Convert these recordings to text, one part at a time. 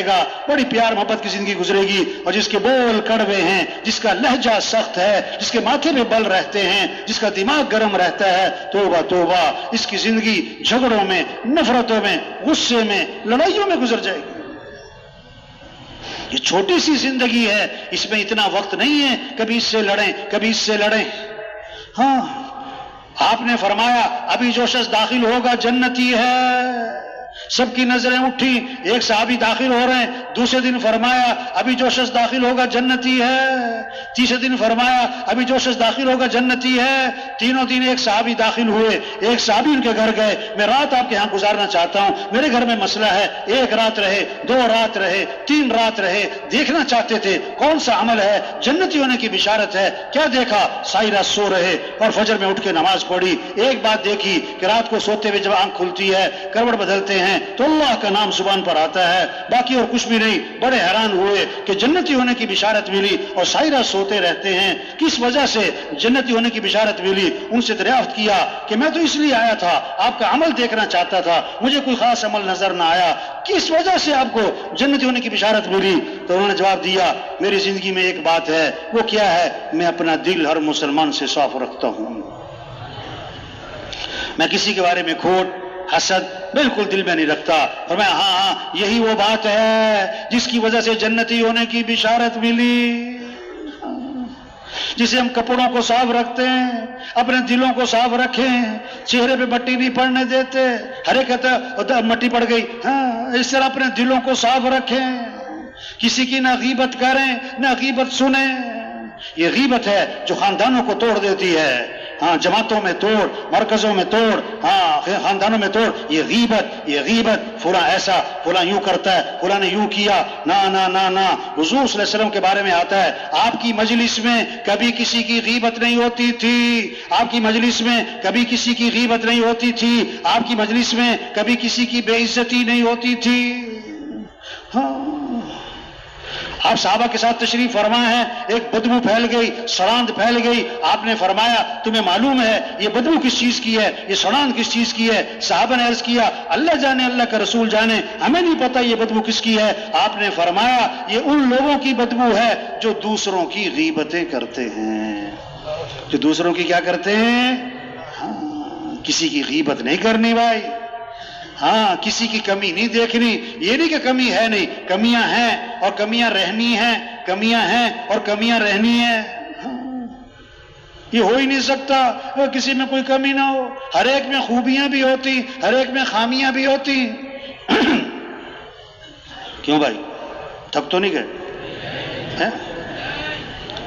گا، بڑی پیار محبت کی زندگی گزرے گی، اور جس کے بول کڑوے ہیں، جس کا لہجہ سخت ہے، جس کے ماتھے میں بل رہتے ہیں، جس کا دماغ گرم رہتا ہے، توبہ توبہ، اس کی زندگی جھگڑوں میں، نفرتوں میں، غصے میں، لڑائیوں میں گزر جائے گی۔ یہ چھوٹی سی زندگی ہے، اس میں اتنا وقت نہیں ہے کبھی اس سے لڑیں کبھی اس سے لڑیں۔ ہاں، آپ نے فرمایا ابھی جو شخص داخل ہوگا جنتی ہے۔ سب کی نظریں اٹھی، ایک صحابی داخل ہو رہے ہیں، دوسرے دن فرمایا ابھی جو شخص داخل ہوگا جنتی ہے، تیسرے دن فرمایا ابھی جو شخص داخل ہوگا جنتی ہے۔ تینوں دن ایک صحابی داخل ہوئے، ایک صحابی ان کے گھر گئے، میں رات آپ کے ہاں گزارنا چاہتا ہوں، میرے گھر میں مسئلہ ہے۔ ایک رات رہے، 2 رات رہے، 3 رات رہے، دیکھنا چاہتے تھے کون سا عمل ہے جنتی ہونے کی بشارت ہے۔ کیا دیکھا؟ ساری رات سو رہے اور فجر میں اٹھ کے نماز پڑھی۔ ایک بات دیکھی کہ رات کو سوتے ہوئے جب آنکھ کھلتی ہے، کروٹ بدلتے ہیں تو اللہ کا نام زبان پر آتا ہے، باقی اور کچھ بھی نہیں۔ بڑے حیران ہوئے کہ جنتی ہونے کی بشارت ملی اور ساری رات سوتے رہتے ہیں، کس وجہ سے جنتی ہونے کی بشارت ملی؟ ان سے دریافت کیا کہ میں تو اس لیے آیا تھا، آپ کا عمل دیکھنا چاہتا تھا، مجھے کوئی خاص عمل نظر نہ آیا، کس وجہ سے آپ کو جنتی ہونے کی بشارت ملی؟ تو انہوں نے جواب دیا میری زندگی میں ایک بات ہے، وہ کیا ہے؟ میں اپنا دل ہر مسلمان سے صاف رکھتا ہوں، میں کسی کے بارے میں کھوٹ حسد بالکل دل میں نہیں رکھتا۔ اور میں ہاں یہی وہ بات ہے جس کی وجہ سے جنتی ہونے کی بشارت ملی۔ جسے ہم کپڑوں کو صاف رکھتے ہیں، اپنے دلوں کو صاف رکھیں، چہرے پہ مٹی نہیں پڑنے دیتے، ہر ایک کہتا مٹی پڑ گئی، ہاں اس طرح اپنے دلوں کو صاف رکھیں، کسی کی نہ غیبت کریں نہ غیبت سنیں۔ یہ غیبت ہے جو خاندانوں کو توڑ دیتی ہے، ہاں جماعتوں میں توڑ، مرکزوں میں توڑ، ہاں خاندانوں میں توڑ۔ یہ غیبت فلاں ایسا، فلاں یوں کرتا ہے، فلاں نے یوں کیا، نا نا نا نا۔ حضور صلی اللہ علیہ وسلم کے بارے میں آتا ہے آپ کی مجلس میں کبھی کسی کی غیبت نہیں ہوتی تھی، آپ کی مجلس میں کبھی کسی کی غیبت نہیں ہوتی تھی، آپ کی مجلس میں کبھی کسی کی بے عزتی نہیں ہوتی تھی۔ ہاں، آپ صحابہ کے ساتھ تشریف فرما ہے، ایک بدبو پھیل گئی، سڑاند پھیل گئی، آپ نے فرمایا تمہیں معلوم ہے یہ بدبو کس چیز کی ہے، یہ سڑاند کس چیز کی ہے؟ صحابہ نے عرض کیا اللہ جانے، اللہ کا رسول جانے، ہمیں نہیں پتا یہ بدبو کس کی ہے۔ آپ نے فرمایا یہ ان لوگوں کی بدبو ہے جو دوسروں کی غیبتیں کرتے ہیں، جو دوسروں کی کیا کرتے ہیں؟ ہاں، کسی کی غیبت نہیں کرنی بھائی، ہاں کسی کی کمی نہیں دیکھنی۔ یہ نہیں کہ کمی ہے نہیں، کمیاں ہیں اور کمیاں رہنی ہیں، کمیاں ہیں اور کمیاں رہنی ہیں۔ یہ ہو ہی نہیں سکتا کسی میں کوئی کمی نہ ہو، ہر ایک میں خوبیاں بھی ہوتی، ہر ایک میں خامیاں بھی ہوتی۔ کیوں بھائی تھک تو نہیں گئے؟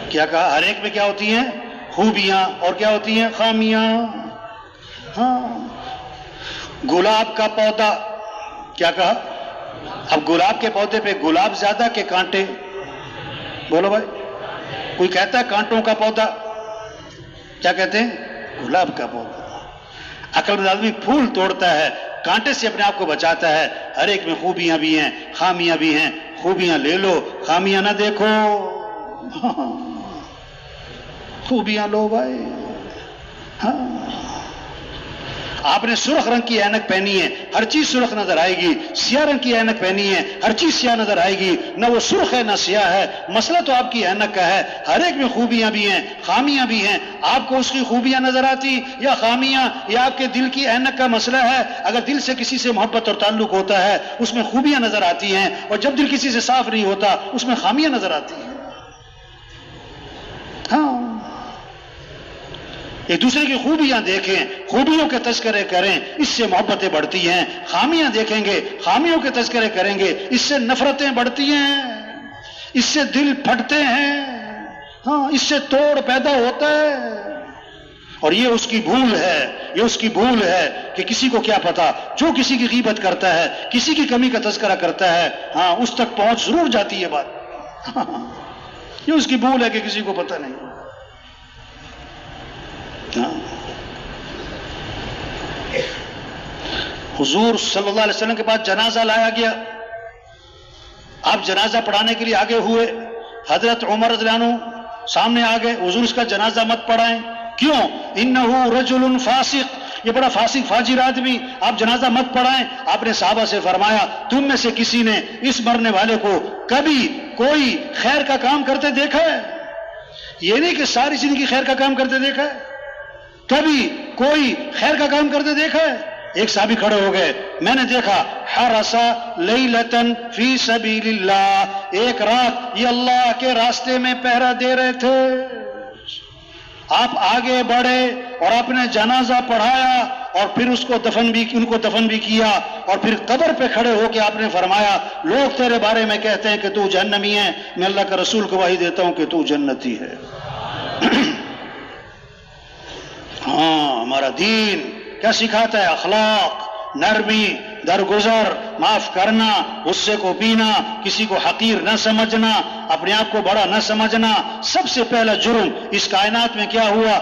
کیا کہا؟ ہر ایک میں کیا ہوتی ہیں؟ خوبیاں، اور کیا ہوتی ہیں؟ خامیاں۔ ہاں، گلاب کا پودا، کیا کہا؟ اب گلاب کے پودے پہ گلاب زیادہ کہ کانٹے؟ بولو بھائی، کوئی کہتا ہے کانٹوں کا پودا، کیا کہتے ہیں؟ گلاب کا پودا۔ عقل مند آدمی پھول توڑتا ہے، کانٹے سے اپنے آپ کو بچاتا ہے۔ ہر ایک میں خوبیاں بھی ہیں، خامیاں بھی ہیں، خوبیاں لے لو، خامیاں نہ دیکھو۔ خوبیاں لو بھائی۔ ہاں، آپ نے سرخ رنگ کی اینک پہنی ہے، ہر چیز سرخ نظر آئے گی، سیاہ رنگ کی اینک پہنی ہے، ہر چیز سیاہ نظر آئے گی، نہ وہ سرخ ہے نہ سیاہ ہے۔ مسئلہ تو آپ کی اینک کا ہے، ہر ایک میں خوبیاں بھی ہیں، خامیاں بھی ہیں۔ آپ کو اس کی خوبیاں نظر آتی یا خامیاں؟ یا آپ کے دل کی اینک کا مسئلہ ہے؟ اگر دل سے کسی سے محبت اور تعلق ہوتا ہے اس میں خوبیاں نظر آتی ہیں، اور جب دل کسی سے صاف نہیں ہوتا اس میں خامیاں نظر آتی ہیں۔ ہاں، ایک دوسرے کی خوبیاں دیکھیں، خوبیوں کے تذکرے کریں، اس سے محبتیں بڑھتی ہیں۔ خامیاں دیکھیں گے، خامیوں کے تذکرے کریں گے، اس سے نفرتیں بڑھتی ہیں، اس سے دل پھٹتے ہیں، ہاں اس سے توڑ پیدا ہوتا ہے۔ اور یہ اس کی بھول ہے، یہ اس کی بھول ہے کہ کسی کو کیا پتا، جو کسی کی غیبت کرتا ہے، کسی کی کمی کا تذکرہ کرتا ہے، ہاں اس تک پہنچ ضرور جاتی ہے بات۔ یہ اس کی بھول ہے کہ کسی کو پتہ نہیں۔ حضور صلی اللہ علیہ وسلم کے پاس جنازہ لایا گیا، آپ جنازہ پڑھانے کے لیے آگے ہوئے، حضرت عمر رضی اللہ عنہ سامنے آ گئے، حضور اس کا جنازہ مت پڑھائیں۔ کیوں؟ انہ رجل فاسق یہ بڑا فاسق فاجر آدمی، آپ جنازہ مت پڑھائیں۔ آپ نے صحابہ سے فرمایا تم میں سے کسی نے اس مرنے والے کو کبھی کوئی خیر کا کام کرتے دیکھا ہے؟ یہ نہیں کہ ساری زندگی خیر کا کام کرتے دیکھا ہے، کبھی کوئی خیر کا کام کرتے دیکھا ہے؟ ایک صحابی کھڑے ہو گئے، میں نے دیکھا حرسا لیلتن فی سبیل اللہ، ایک رات یہ اللہ کے راستے میں پہرا دے رہے تھے۔ آپ آگے بڑھے اور آپ نے جنازہ پڑھایا اور پھر ان کو دفن بھی کیا، اور پھر قبر پہ کھڑے ہو کے آپ نے فرمایا لوگ تیرے بارے میں کہتے ہیں کہ تو جہنمی ہے، میں اللہ کا رسول گواہی دیتا ہوں کہ تو جنتی ہے۔ ہاں، ہمارا دین کیا سکھاتا ہے؟ اخلاق، نرمی، درگزر، معاف کرنا، غصے کو پینا، کسی کو حقیر نہ سمجھنا، اپنے آپ کو بڑا نہ سمجھنا۔ سب سے پہلا جرم اس کائنات میں کیا ہوا؟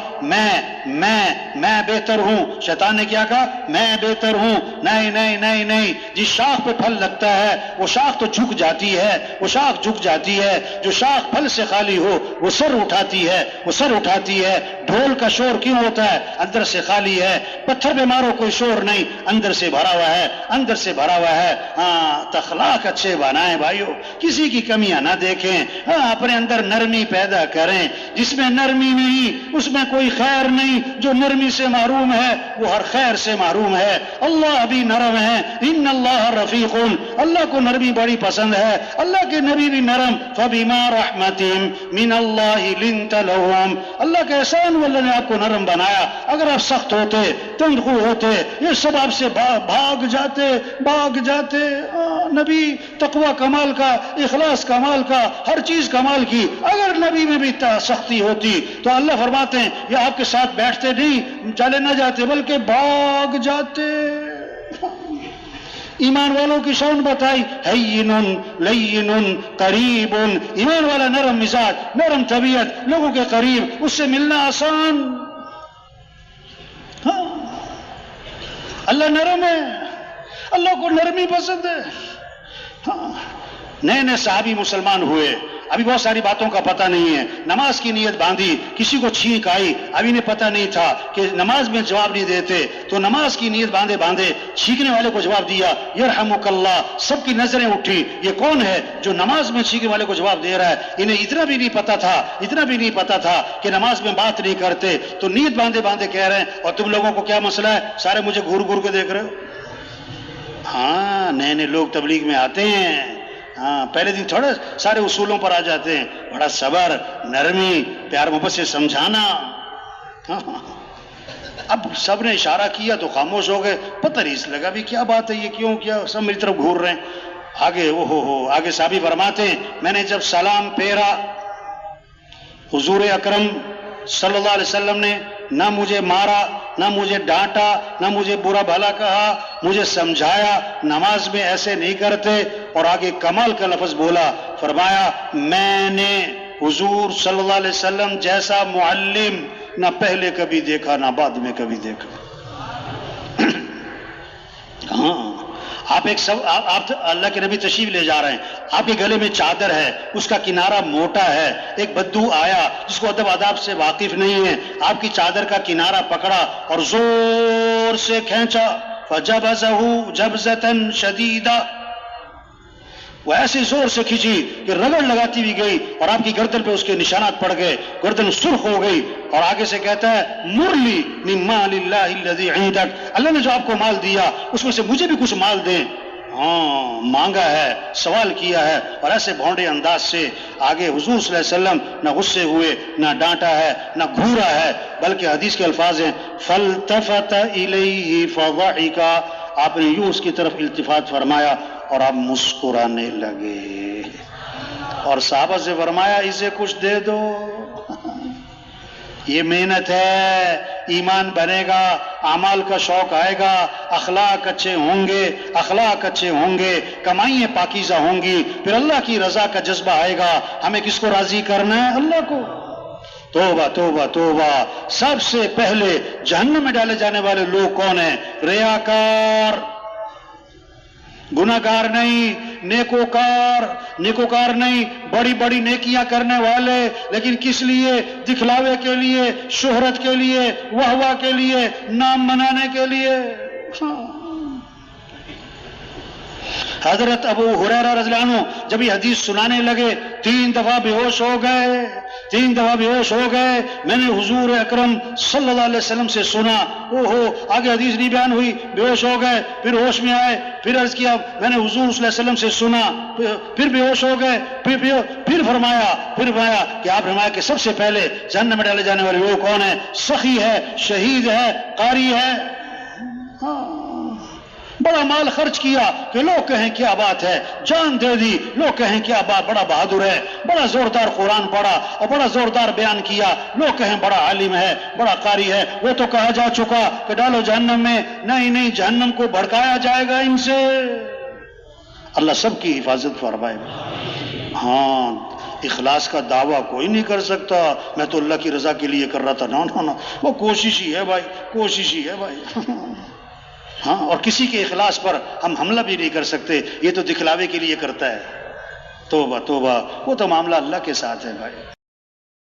میں بہتر ہوں۔ شیطان نے کیا کہا؟ میں بہتر ہوں۔ نہیں نہیں نہیں نہیں، جس شاخ پہ پھل لگتا ہے وہ شاخ تو جھک جاتی ہے، وہ شاخ جھک جاتی ہے۔ جو شاخ پھل سے خالی ہو وہ سر اٹھاتی ہے، وہ سر اٹھاتی ہے۔ ڈھول کا شور کیوں ہوتا ہے؟ اندر سے خالی ہے۔ پتھر پہ مارو کوئی شور نہیں، اندر سے بھرا ہوا ہے، اندر سے بھرا ہوا ہے۔ ہاں، اخلاق اچھے بنائیں بھائیو، کسی کی کمیاں نہ دیکھیں۔ ہاں، اپنے اندر نرمی پیدا کریں۔ جس میں نرمی نہیں اس میں کوئی خیر نہیں۔ جو نرمی سے محروم ہے وہ ہر خیر سے محروم ہے۔ اللہ بھی نرم ہے، ان اللہ رفیق، اللہ کو نرمی بڑی پسند ہے۔ اللہ کے نبی بھی نرم، فبما رحمت من اللہ لنت لهم، اللہ کا احسان وہ، اللہ نے آپ کو نرم بنایا۔ اگر آپ سخت ہوتے، تنگ خو ہوتے، یہ سب آپ سے بھاگ جاتے۔ نبی تقوی کمال کا، اخلاص کمال کا، ہر چیز کمال کی۔ اگر نبی میں بھی سختی ہوتی تو اللہ فرماتے ہیں یہ آپ کے ساتھ بیٹھتے نہیں، چلے نہ جاتے بلکہ بھاگ جاتے۔ ایمان والوں کی شان بتائی، ہین لین قریب، ایمان والا نرم مزاج، نرم طبیعت، لوگوں کے قریب، اس سے ملنا آسان۔ ہاں، اللہ نرم ہے، اللہ کو نرمی پسند ہے۔ ہاں، نئے صحابی مسلمان ہوئے، ابھی بہت ساری باتوں کا پتہ نہیں ہے، نماز کی نیت باندھی، کسی کو چھینک آئی، ابھی انہیں پتہ نہیں تھا کہ نماز میں جواب نہیں دیتے، تو نماز کی نیت باندھے چھینکنے والے کو جواب دیا، یرحمک اللہ۔ سب کی نظریں اٹھی، یہ کون ہے جو نماز میں چھینکنے والے کو جواب دے رہا ہے؟ انہیں اتنا بھی نہیں پتا تھا کہ نماز میں بات نہیں کرتے، تو نیت باندھے کہہ رہے ہیں اور تم لوگوں کو کیا مسئلہ ہے؟ سارے مجھے گھور کے دیکھ رہے ہو۔ ہاں، نئے لوگ تبلیغ میں آتے ہیں، ہاں، پہلے دن تھوڑے سارے اصولوں پر آ جاتے ہیں، بڑا صبر، نرمی، پیار محبت سے سمجھانا۔ ہاں، اب سب نے اشارہ کیا تو خاموش ہو گئے، پتہ نہیں لگا بھی کیا بات ہے، یہ کیا سب میری طرف گھور رہے ہیں۔ آگے صحابی فرماتے ہیں میں نے جب سلام پھیرا، حضور اکرم صلی اللہ علیہ وسلم نے نہ مجھے مارا، نہ مجھے ڈانٹا، نہ مجھے برا بھلا کہا، مجھے سمجھایا نماز میں ایسے نہیں کرتے، اور آگے کمال کا لفظ بولا، فرمایا میں نے حضور صلی اللہ علیہ وسلم جیسا معلم نہ پہلے کبھی دیکھا نہ بعد میں کبھی دیکھا۔ ہاں، آپ اللہ کے نبی تشریف لے جا رہے ہیں، آپ کے گلے میں چادر ہے، اس کا کنارہ موٹا ہے، ایک بدو آیا جس کو ادب آداب سے واقف نہیں ہے، آپ کی چادر کا کنارہ پکڑا اور زور سے کھینچا، فَجَبَزَهُ جَبْزَةً شَدِيدًا، وہ ایسے زور سے کھینچی کہ رگڑ لگاتی بھی گئی اور آپ کی گردن پہ اس کے نشانات پڑ گئے، گردن سرخ ہو گئی، اور آگے سے کہتا ہے مُرْلِي مِن مَالِ اللَّهِ الَّذِي عِندَكَ، اللہ نے جو آپ کو مال دیا اس میں سے مجھے بھی کچھ مال دیں۔ ہاں، مانگا ہے، سوال کیا ہے، اور ایسے بھونڈے انداز سے آگے حضور صلی اللہ علیہ وسلم نہ غصے ہوئے، نہ ڈانٹا ہے، نہ گھورا ہے، بلکہ حدیث کے الفاظ ہیں فَالْتَفَتَ إِلَيْهِ فَضَحِكَ، آپ نے یوں اس کی طرف التفات فرمایا اور آپ مسکرانے لگے، اور صحابہ سے فرمایا اسے کچھ دے دو، یہ محنت ہے، ایمان بنے گا، اعمال کا شوق آئے گا، اخلاق اچھے ہوں گے، کمائیاں پاکیزہ ہوں گی، پھر اللہ کی رضا کا جذبہ آئے گا۔ ہمیں کس کو راضی کرنا ہے؟ اللہ کو۔ توبہ توبہ توبہ، سب سے پہلے جہنم میں ڈالے جانے والے لوگ کون ہیں؟ ریاکار، گناہگار نہیں، نیکوکار نہیں، بڑی بڑی نیکیاں کرنے والے، لیکن کس لیے؟ دکھلاوے کے لیے، شہرت کے لیے، واہ کے لیے، نام منانے کے لیے۔ حضرت ابو ہریرہ رضی اللہ عنہ جب یہ حدیث سنانے لگے 3 دفعہ بے ہوش ہو گئے۔ میں نے حضور اکرم صلی اللہ علیہ وسلم سے سنا، آگے حدیث نہیں بیان ہوئی، بے ہوش ہو گئے، پھر ہوش میں آئے، پھر عرض کیا میں نے حضور صلی اللہ علیہ وسلم سے سنا، پھر بے ہوش ہو گئے، پھر فرمایا کہ آپ فرمایا کہ سب سے پہلے جہنم میں ڈالے جانے والے وہ کون ہے؟ سخی ہے، شہید ہے، قاری ہے۔ بڑا مال خرچ کیا کہ لوگ کہیں کیا بات ہے، جان دے دی لوگ کہیں کیا بات، بڑا بہادر ہے، بڑا زوردار قرآن پڑھا اور بڑا زوردار بیان کیا، لوگ کہیں بڑا عالم ہے، بڑا قاری ہے۔ وہ تو کہا جا چکا کہ ڈالو جہنم میں، نہیں جہنم کو بھڑکایا جائے گا ان سے۔ اللہ سب کی حفاظت فرمائے۔ ہاں، اخلاص کا دعویٰ کوئی نہیں کر سکتا میں تو اللہ کی رضا کے لیے کر رہا تھا، نا وہ کوشش ہی ہے بھائی۔ ہاں، اور کسی کے اخلاص پر ہم حملہ بھی نہیں کر سکتے، یہ تو دکھلاوے کے لیے کرتا ہے۔ توبہ، وہ تو معاملہ اللہ کے ساتھ ہے بھائی۔